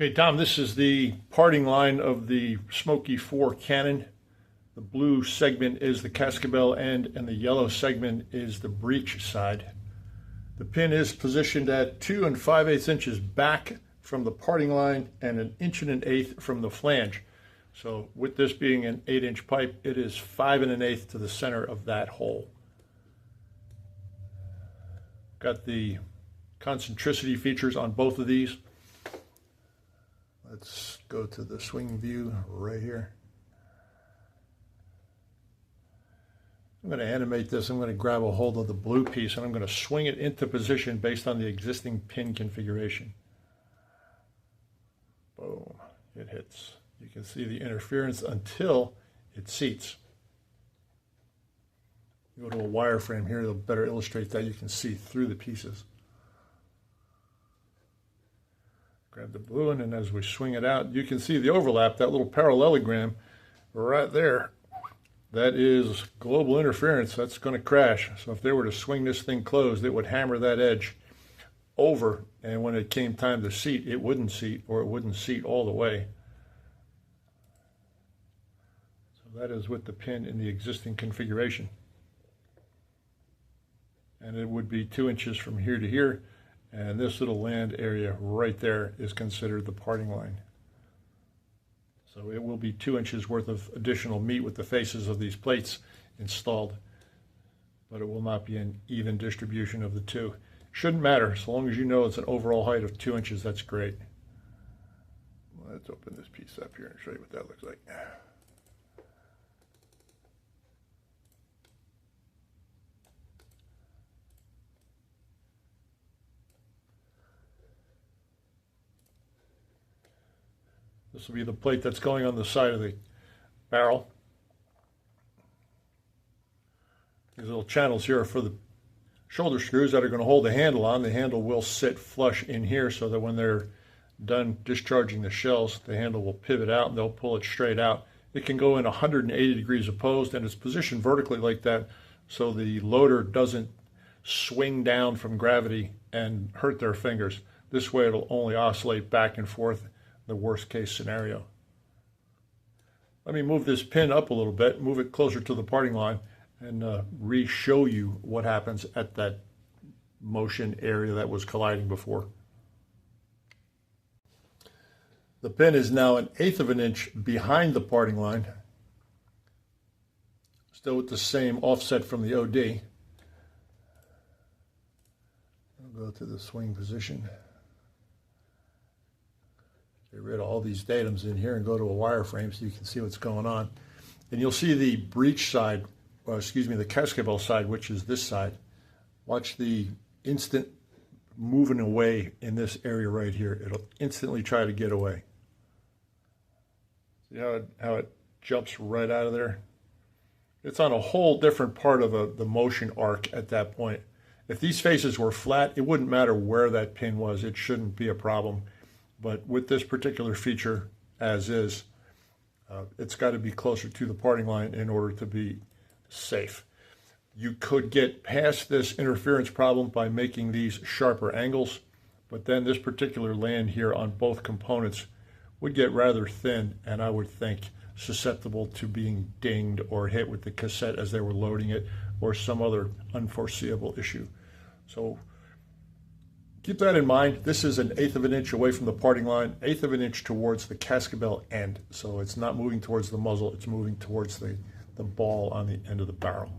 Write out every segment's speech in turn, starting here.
Okay, Tom, this is the parting line of the Smoky 4 cannon. The blue segment is the cascabel end and the yellow segment is the breech side. The pin is positioned at 2 5/8 inches back from the parting line and 1 1/8 inches from the flange. So with this being an 8-inch pipe, it is 5 1/8 to the center of that hole. Got the concentricity features on both of these. Let's go to the swing view right here. I'm going to animate this. I'm going to grab a hold of the blue piece and I'm going to swing it into position based on the existing pin configuration. Boom, it hits. You can see the interference until it seats. You go to a wireframe here, it'll better illustrate that. You can see through the pieces. Grab the blue one, and as we swing it out, you can see the overlap, that little parallelogram right there. That is global interference. That's going to crash. So if they were to swing this thing closed, it would hammer that edge over, and when it came time to seat, it wouldn't seat, or it wouldn't seat all the way. So that is with the pin in the existing configuration. And it would be 2 inches from here to here. And this little land area right there is considered the parting line. So it will be 2 inches worth of additional meat with the faces of these plates installed, but it will not be an even distribution of the two. Shouldn't matter, so long as you know it's an overall height of 2 inches, that's great. Let's open this piece up here and show you what that looks like. This will be the plate that's going on the side of the barrel. These little channels here are for the shoulder screws that are going to hold the handle on. The handle will sit flush in here so that when they're done discharging the shells, the handle will pivot out and they'll pull it straight out. It can go in 180 degrees opposed, and it's positioned vertically like that so the loader doesn't swing down from gravity and hurt their fingers. This way it'll only oscillate back and forth, the worst case scenario. Let me move this pin up a little bit, move it closer to the parting line, and re-show you what happens at that motion area that was colliding before. The pin is now 1/8 of an inch behind the parting line, still with the same offset from the OD. I'll go to the swing position. Get rid of all these datums in here and go to a wireframe so you can see what's going on. And you'll see the breech side, or excuse me, the cascabel side, which is this side. Watch the instant moving away in this area right here. It'll instantly try to get away. See how it jumps right out of there? It's on a whole different part of the motion arc at that point. If these faces were flat, it wouldn't matter where that pin was. It shouldn't be a problem. But with this particular feature, as is, it's got to be closer to the parting line in order to be safe. You could get past this interference problem by making these sharper angles, but then this particular land here on both components would get rather thin, and I would think susceptible to being dinged or hit with the cassette as they were loading it, or some other unforeseeable issue. So keep that in mind. This is 1/8 of an inch away from the parting line, 1/8 of an inch towards the cascabel end. So it's not moving towards the muzzle, it's moving towards the ball on the end of the barrel.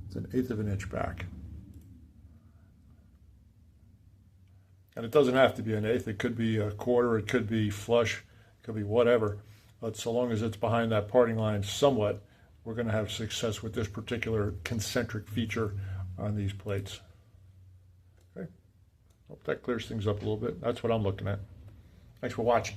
It's 1/8 of an inch back. And it doesn't have to be 1/8, it could be a quarter, it could be flush, it could be whatever. But so long as it's behind that parting line somewhat, we're going to have success with this particular concentric feature on these plates. Okay. Hope that clears things up a little bit. That's what I'm looking at. Thanks for watching.